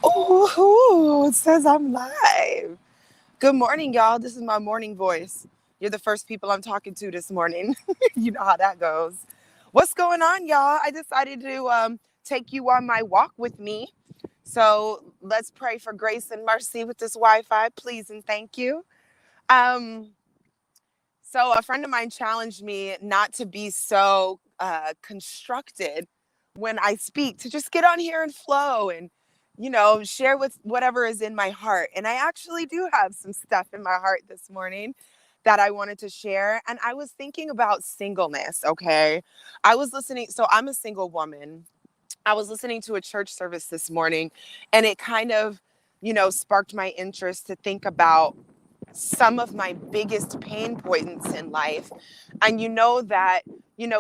Oh, it says I'm live. Good morning, y'all. This is my morning voice. You're the first people I'm talking to this morning. You know how that goes. What's going on, y'all? I decided to take you on my walk with me. So let's pray for grace and mercy with this Wi Fi, please and thank you. Um, so a friend of mine challenged me not to be so constructed when I speak, to just get on here and flow and, share with whatever is in my heart. And I actually do have some stuff in my heart this morning that I wanted to share. And I was thinking about singleness, okay? I was listening, so I'm a single woman. I was listening to a church service this morning and it kind of, sparked my interest to think about some of my biggest pain points in life. And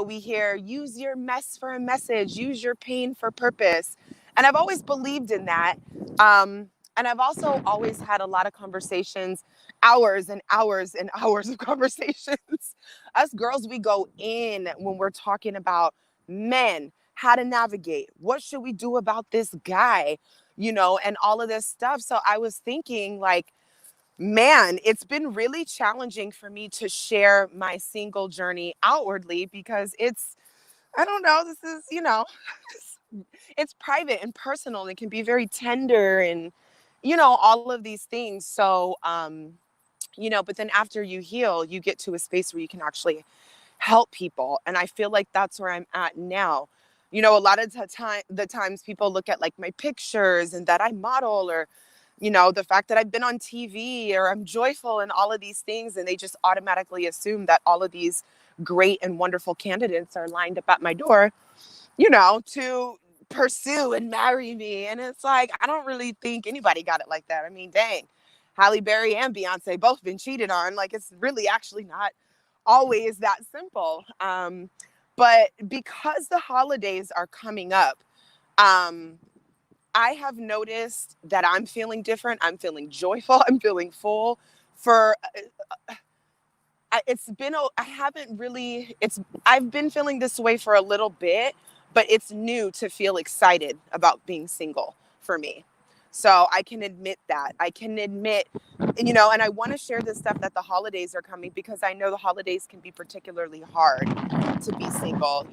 we hear use your mess for a message, use your pain for purpose. And I've always believed in that. And I've also always had a lot of conversations, hours and hours and hours of conversations. Us girls, we go in when we're talking about men, how to navigate, what should we do about this guy, and all of this stuff. So I was thinking, like, man, it's been really challenging for me to share my single journey outwardly because I don't know, this is, it's private and personal and it can be very tender and, all of these things. So, but then after you heal, you get to a space where you can actually help people. And I feel like that's where I'm at now. A lot of the times people look at like my pictures and that I model or, the fact that I've been on TV or I'm joyful and all of these things. And they just automatically assume that all of these great and wonderful candidates are lined up at my door, to pursue and marry me. And it's like, I don't really think anybody got it like that. I mean, dang, Halle Berry and Beyonce both been cheated on. Like, it's really actually not always that simple. But because the holidays are coming up, um, I have noticed that I'm feeling different. I'm feeling joyful. I'm feeling full. For it's been I haven't really I've been feeling this way for a little bit, but it's new to feel excited about being single for me. So I can admit that. I can admit, and I want to share this stuff that the holidays are coming because I know the holidays can be particularly hard to be single.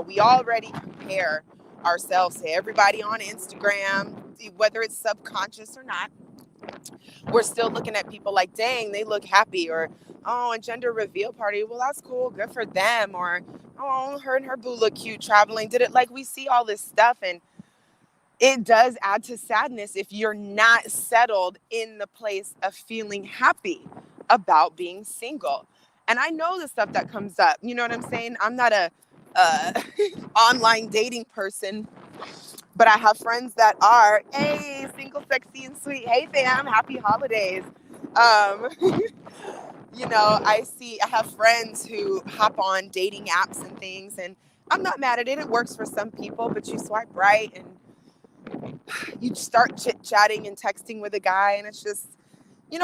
We already compare ourselves to everybody on Instagram, whether it's subconscious or not. We're still looking at people like, dang, they look happy, or oh, a gender reveal party. Well, that's cool, good for them. Or oh, her and her boo look cute traveling. Did it like we see all this stuff, and it does add to sadness if you're not settled in the place of feeling happy about being single. And I know the stuff that comes up. You know what I'm saying? I'm not a online dating person, but I have friends that are, hey, single, sexy, and sweet. Hey, fam, happy holidays. Um, I have friends who hop on dating apps and things, and I'm not mad at it. It works for some people, but you swipe right and you start chit chatting and texting with a guy, and it's just,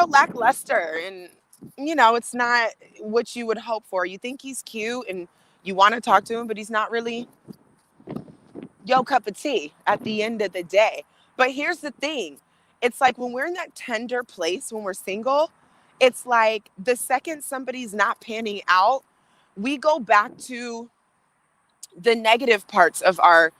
lackluster. And, it's not what you would hope for. You think he's cute and you want to talk to him, but he's not really your cup of tea at the end of the day. But here's the thing, it's like when we're in that tender place, when we're single, it's like the second somebody's not panning out, we go back to the negative parts of our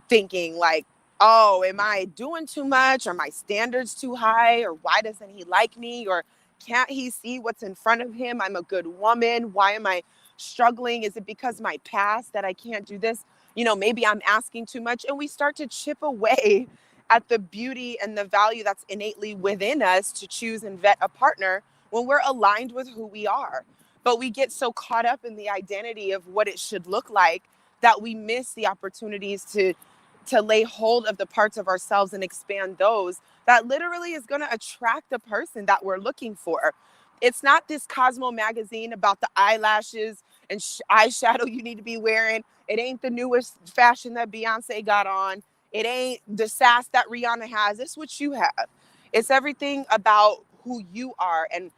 thinking, like, oh, am I doing too much? Are my standards too high? Or why doesn't he like me? Or can't he see what's in front of him? I'm a good woman. Why am I struggling? Is it because my past that I can't do this? Maybe I'm asking too much. And we start to chip away at the beauty and the value that's innately within us to choose and vet a partner when we're aligned with who we are. But we get so caught up in the identity of what it should look like that we miss the opportunities to lay hold of the parts of ourselves and expand those that literally is going to attract the person that we're looking for. It's not this Cosmo magazine about the eyelashes and eyeshadow you need to be wearing. It ain't the newest fashion that Beyonce got on. It ain't the sass that Rihanna has. It's what you have. It's everything about who you are and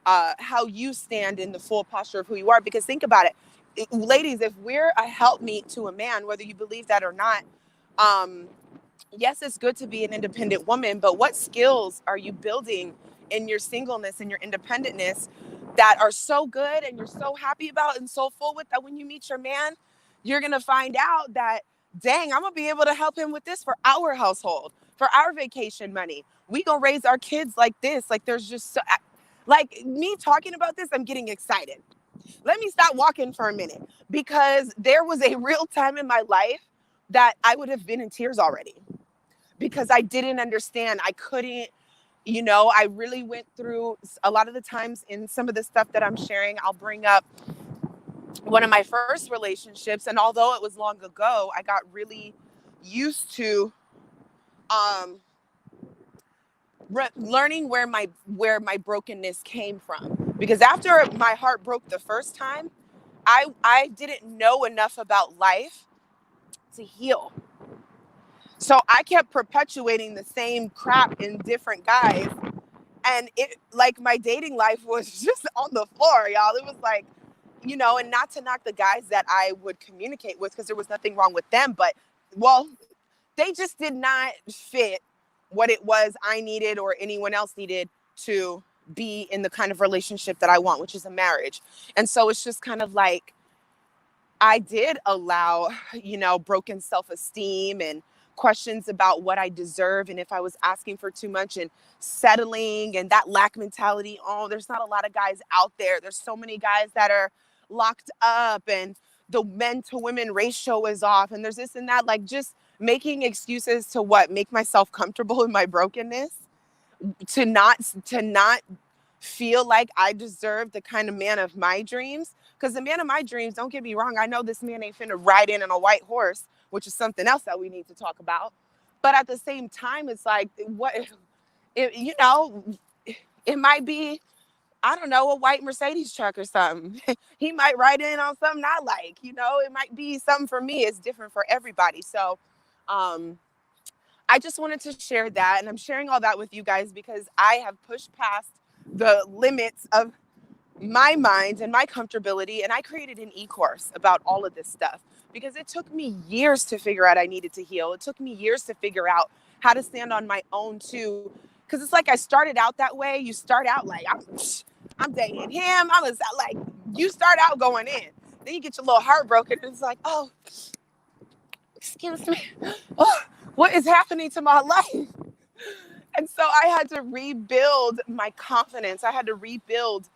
how you stand in the full posture of who you are. Because think about it, ladies, if we're a helpmeet to a man, whether you believe that or not, um, yes, it's good to be an independent woman, but what skills are you building in your singleness and your independentness that are so good and you're so happy about and so full with that when you meet your man, you're going to find out that, dang, I'm going to be able to help him with this for our household, for our vacation money. We going to raise our kids like this. Like there's just so, like me talking about this, I'm getting excited. Let me stop walking for a minute because there was a real time in my life that I would have been in tears already because I didn't understand. I couldn't, I really went through a lot of the times in some of the stuff that I'm sharing. I'll bring up one of my first relationships. And although it was long ago, I got really used to um, learning where my brokenness came from. Because after my heart broke the first time, I didn't know enough about life to heal. So I kept perpetuating the same crap in different guys. And it like my dating life was just on the floor, y'all. It was like, and not to knock the guys that I would communicate with because there was nothing wrong with them, but well, they just did not fit what it was I needed or anyone else needed to be in the kind of relationship that I want, which is a marriage. And so it's just kind of like I did allow, broken self-esteem and questions about what I deserve and if I was asking for too much and settling and that lack mentality. Oh, there's not a lot of guys out there. There's so many guys that are locked up and the men to women ratio is off and there's this and that, like just making excuses to what make myself comfortable in my brokenness, to not feel like I deserve the kind of man of my dreams. Because the man of my dreams, don't get me wrong, I know this man ain't finna ride in on a white horse, which is something else that we need to talk about. But at the same time, it's like, it might be, I don't know, a white Mercedes truck or something. He might ride in on something I like, it might be something for me. It's different for everybody. So, I just wanted to share that. And I'm sharing all that with you guys because I have pushed past the limits of my mind and my comfortability. And I created an e-course about all of this stuff because it took me years to figure out I needed to heal. It took me years to figure out how to stand on my own too. Because it's like I started out that way. You start out like, I'm dating him. I was like, you start out going in. Then you get your little heart broken. And it's like, oh, excuse me. Oh, what is happening to my life? And so I had to rebuild my confidence. I had to rebuild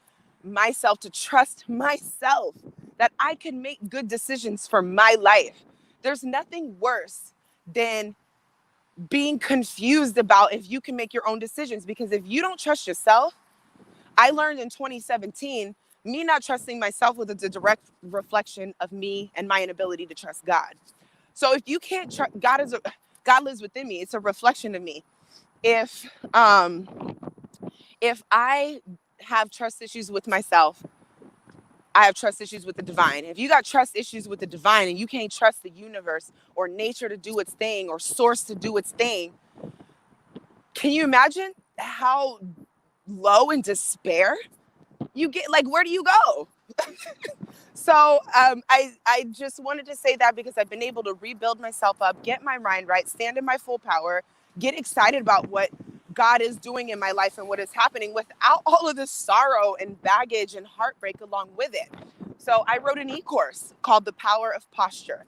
myself to trust myself that I can make good decisions for my life. There's nothing worse than being confused about if you can make your own decisions, because if you don't trust yourself, I learned in 2017, me not trusting myself was a direct reflection of me and my inability to trust God. So if you can't trust, God lives within me. It's a reflection of me. If I have trust issues with myself, I have trust issues with the divine. If you got trust issues with the divine and you can't trust the universe or nature to do its thing or source to do its thing, can you imagine how low in despair you get? Like, where do you go? So I just wanted to say that because I've been able to rebuild myself up, get my mind right, stand in my full power, get excited about what God is doing in my life and what is happening without all of the sorrow and baggage and heartbreak along with it. So I wrote an e-course called The Power of Posture.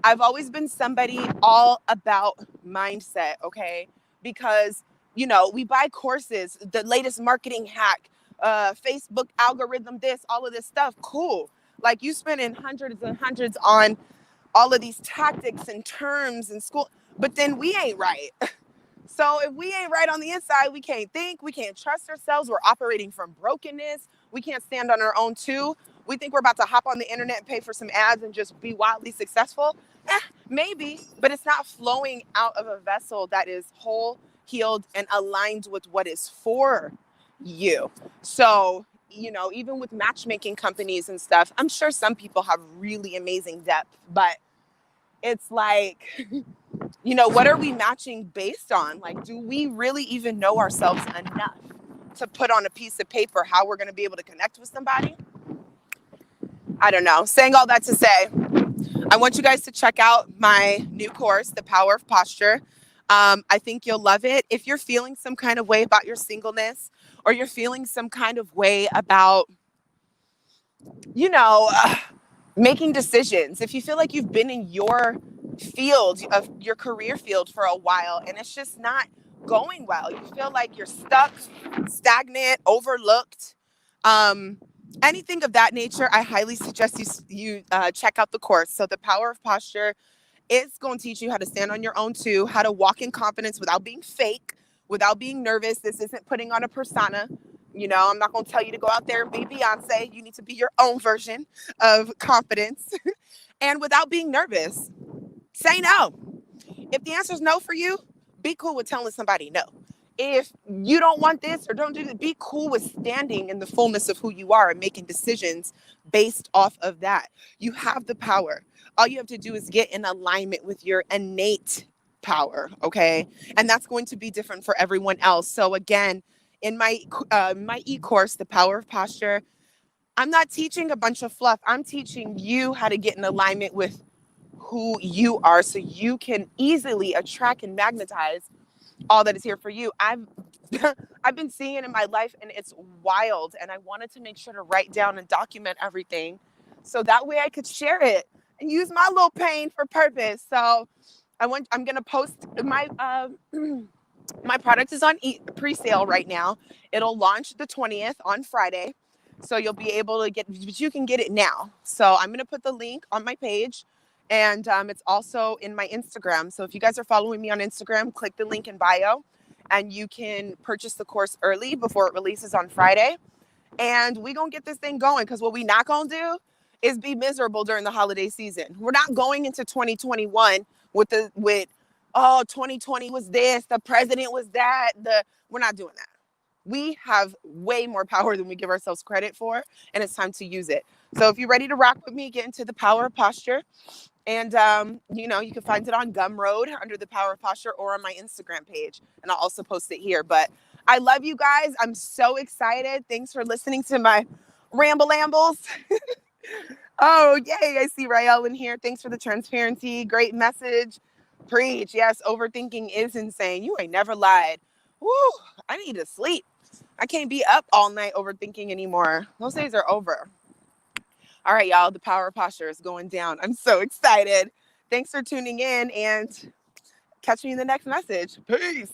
I've always been somebody all about mindset, okay? Because, we buy courses, the latest marketing hack, Facebook algorithm, this, all of this stuff, cool. Like you spending hundreds and hundreds on all of these tactics and terms in school, but then we ain't right. So if we ain't right on the inside, we can't think, we can't trust ourselves. We're operating from brokenness. We can't stand on our own too. We think we're about to hop on the internet and pay for some ads and just be wildly successful. Maybe, but it's not flowing out of a vessel that is whole, healed, and aligned with what is for you. So, even with matchmaking companies and stuff, I'm sure some people have really amazing depth, but it's like, what are we matching based on? Like, do we really even know ourselves enough to put on a piece of paper how we're going to be able to connect with somebody? I don't know. Saying all that to say, I want you guys to check out my new course, The Power of Posture. I think you'll love it. If you're feeling some kind of way about your singleness, or you're feeling some kind of way about, you know, making decisions, if you feel like you've been in your field of your career field for a while and it's just not going well, you feel like you're stuck, stagnant, overlooked, um, anything of that nature, I highly suggest you check out the course. So the Power of Posture, it's going to teach you how to stand on your own too, how to walk in confidence without being fake, without being nervous. This isn't putting on a persona. You know, I'm not going to tell you to go out there and be Beyonce. You need to be your own version of confidence and without being nervous. Say no. If the answer is no for you, be cool with telling somebody no. If you don't want this or don't do it, be cool with standing in the fullness of who you are and making decisions based off of that. You have the power. All you have to do is get in alignment with your innate power, okay? And that's going to be different for everyone else. So again, in my e-course, The Power of Posture, I'm not teaching a bunch of fluff. I'm teaching you how to get in alignment with who you are so you can easily attract and magnetize all that is here for you. I've been seeing it in my life and it's wild, and I wanted to make sure to write down and document everything so that way I could share it and use my little pain for purpose. So I'm going to post my my product is on pre-sale right now. It'll launch the 20th on Friday. So you'll be able to get, but you can get it now. So I'm going to put the link on my page, and it's also in my Instagram. So if you guys are following me on Instagram, click the link in bio and you can purchase the course early before it releases on Friday. And we going to get this thing going, because what we not going to do is be miserable during the holiday season. We're not going into 2021 with oh, 2020 was this, the president was that, we're not doing that. We have way more power than we give ourselves credit for, and it's time to use it. So if you're ready to rock with me, get into The Power of Posture. And, you know, you can find it on Gumroad under The Power of Posture or on my Instagram page. And I'll also post it here. But I love you guys. I'm so excited. Thanks for listening to my ramble-ambles. Oh, yay. I see Rael in here. Thanks for the transparency. Great message. Preach. Yes, overthinking is insane. You ain't never lied. Woo, I need to sleep. I can't be up all night overthinking anymore. Those days are over. All right, y'all. The Power of Posture is going down. I'm so excited. Thanks for tuning in, and catch me in the next message. Peace.